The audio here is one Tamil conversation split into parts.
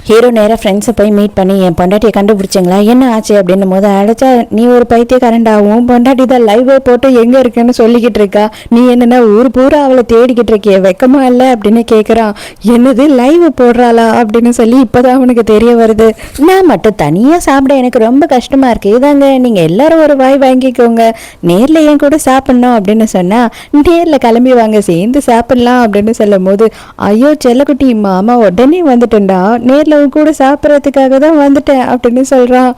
ஹீரோ நேராக ஃப்ரெண்ட்ஸை போய் மீட் பண்ணி என் பொண்டாட்டியை கண்டுபிடிச்சிங்களா, என்ன ஆச்சு அப்படின்னும் போது, அழைச்சா நீ ஒரு பைத்தியக்காரண்டாகவும் பொண்டாட்டி தான் லைவே போட்டு எங்கே இருக்குன்னு சொல்லிக்கிட்டு இருக்கா, நீ என்னன்னா ஊர் பூரா அவளை தேடிக்கிட்டு இருக்கிய, வெக்கமா இல்லை அப்படின்னு கேட்குறான். என்னது லைவ் போடுறாளா அப்படின்னு சொல்லி இப்போதான் அவனுக்கு தெரிய வருது. நான் மட்டும் தனியாக சாப்பிட எனக்கு ரொம்ப கஷ்டமாக இருக்குது, இதாங்க நீங்கள் எல்லாரும் ஒரு வாய் வாங்கிக்கோங்க, நேரில் என் கூட சாப்பிட்ணும் அப்படின்னு சொன்னால் நேரில் கிளம்பி வாங்க சேர்ந்து சாப்பிட்லாம் அப்படின்னு சொல்லும் போது, ஐயோ செல்லக்குட்டி மாமா உடனே வந்துட்டேன்டா, நேரில் கூட சாப்பிட்றதுக்காக தான் வந்துட்டேன் அப்படின்னு சொல்கிறான்.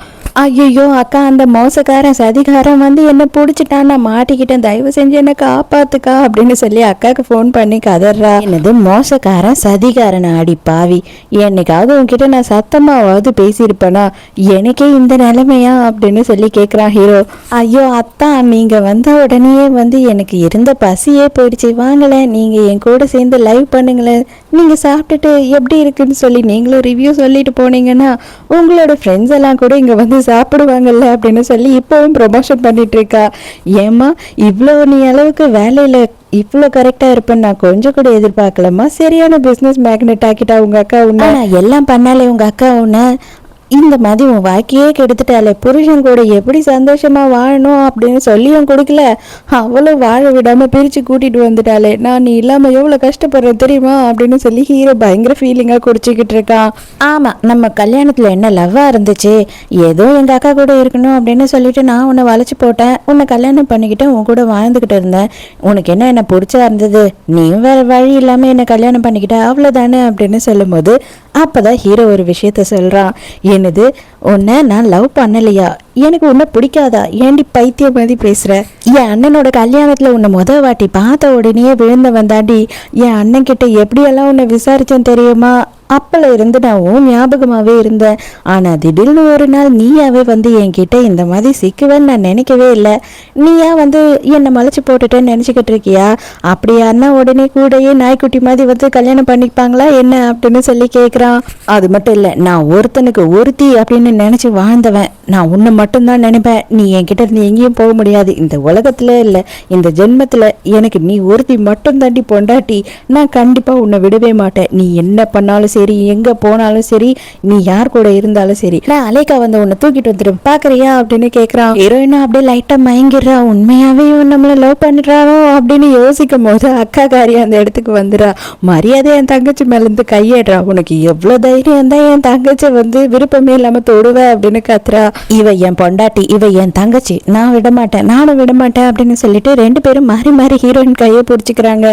ஐயோ அக்கா, அந்த மோசக்காரன் சதிகாரன் வந்து என்ன பிடிச்சிட்டான், நான் மாட்டிக்கிட்டேன், தயவு செஞ்சு என்ன காப்பாத்துக்கா அப்படின்னு சொல்லி அக்காவுக்கு ஃபோன் பண்ணி கதறா. என்னது மோசக்காரன் சதிகாரன், ஆடி பாவி, என்னைக்காவது உன்கிட்ட நான் சத்தமாவது பேசியிருப்பேனா, எனக்கே இந்த நிலைமையா அப்படின்னு சொல்லி கேட்குறான் ஹீரோ. ஐயோ அத்தா, நீங்கள் வந்த உடனே வந்து எனக்கு இருந்த பசியே போயிடுச்சு, வாங்கலை நீங்கள் என் கூட சேர்ந்து லைவ் பண்ணுங்களேன், நீங்கள் சாப்பிட்டுட்டு எப்படி இருக்குன்னு சொல்லி நீங்களும் ரிவ்யூ சொல்லிட்டு போனீங்கன்னா உங்களோட ஃப்ரெண்ட்ஸ் எல்லாம் கூட இங்கே வந்து சாப்பிடுவாங்கல்ல அப்படின்னு சொல்லி இப்போவும் ப்ரொமோஷன் பண்ணிட்டு இருக்கா. ஏம்மா இவ்வளோ நீ அளவுக்கு வேலையில் இவ்வளோ கரெக்டாக இருப்பேன்னு நான் கொஞ்சம் கூட எதிர்பார்க்கலம்மா, சரியான பிஸ்னஸ் மேக்னெட் ஆக்கிட்டா உங்கள் அக்கா உன்னை, எல்லாம் பண்ணாலே உங்கள் அக்கா உன்னை இந்த மாதிரி உன் வாழ்க்கையே கெடுத்துட்டாலே, புருஷன் கூட எப்படி சந்தோஷமா வாழணும் அப்படின்னு சொல்லியும் கொடுக்கல, அவளும் வாழ விடாம பிரிச்சு கூட்டிட்டு வந்துட்டாலே, நான் நீ இல்லாம எவ்வளவு கஷ்டப்படுறேன் தெரியுமா அப்படின்னு சொல்லி ஹீரோ பயங்கர ஃபீலிங்கா குடிச்சுக்கிட்டு இருக்கான். ஆமா, நம்ம கல்யாணத்துல என்ன லவ்வா இருந்துச்சு, ஏதோ எங்க அக்கா கூட இருக்கணும் அப்படின்னு சொல்லிட்டு நான் உன்னை வளைச்சு போட்டேன், உன்னை கல்யாணம் பண்ணிக்கிட்டு உன் கூட வாழ்ந்துகிட்டு இருந்தேன், உனக்கு என்ன பிடிச்சா இருந்தது, நீயும் வேற வழி இல்லாம என்ன கல்யாணம் பண்ணிக்கிட்ட அவ்வளவுதானே அப்படின்னு சொல்லும் போது அப்பதான் ஹீரோ ஒரு விஷயத்த சொல்றான். என்னது, உன்னை நான் லவ் பண்ணலையா, எனக்கு உன்னை பிடிக்காதா, ஏண்டி பைத்தியம் மாதிரி பேசுற, என் அண்ணனோட கல்யாணத்துல உன்னை வாட்டி பார்த்த உடனே விழுந்த வந்தாண்டி, என் அண்ணன் கிட்ட எப்படியெல்லாம் உன்னை விசாரிச்சேன் தெரியுமா, அப்பல இருந்து நான் உன் ஞாபகமாவே இருந்தேன், ஆனா திடீர்னு ஒரு நாள் நீயாவே வந்து என்கிட்ட இந்த மாதிரி சிக்குவேன்னு நான் நினைக்கவே இல்லை, நீயா வந்து என்னை மலைச்சு போட்டுட்டேன்னு நினைச்சுக்கிட்டு இருக்கியா, அப்படியானா உடனே கூடயே நாய்க்குட்டி மாதிரி வந்து கல்யாணம் பண்ணிப்பாங்களா என்ன அப்படின்னு சொல்லி கேட்குறான். அது மட்டும் இல்லை, நான் ஒருத்தனுக்கு ஒருத்தி அப்படின்னு நினைச்சு வாழ்ந்தவன், நான் உன்னை மட்டும்தான் நினைப்பேன், நீ என்கிட்ட இருந்து எங்கேயும் போக முடியாது, இந்த உலகத்துல இல்லை இந்த ஜென்மத்துல எனக்கு நீ ஒருத்தி மட்டும் தாண்டி பொண்டாட்டி, நான் கண்டிப்பா உன்னை விடவே மாட்டேன், நீ என்ன பண்ணாலும் சரி, எங்க போனாலும் சரி, நீ யார் கூட இருந்தாலும் சரி, நான் அலேக்கா வந்து உன்னை தூக்கிட்டு வந்துடும் பாக்குறியா அப்படின்னு கேக்குறான். ஹீரோயினா அப்படியே லைட்டா மயங்கிடுறா, உண்மையாவே நம்மள லவ் பண்ணிடுறானோ அப்படின்னு யோசிக்கும் போது அக்கா காரி அந்த இடத்துக்கு வந்துடுறா. மரியாதை என் தங்கச்சி மேல இருந்து கையேடுறா, உனக்கு எவ்வளவு தைரியம் தான் என் தங்கச்சி வந்து விருப்பமே இல்லாம தொடுவ அப்படின்னு கத்துறா. இவ என் பொண்டாட்டி, இவ என் தங்கச்சி, நான் விட மாட்டேன், நானும் விட மாட்டேன் அப்படின்னு சொல்லிட்டு ரெண்டு பேரும் மாறி மாறி ஹீரோயின் கையை பிடிச்சிக்கிறாங்க.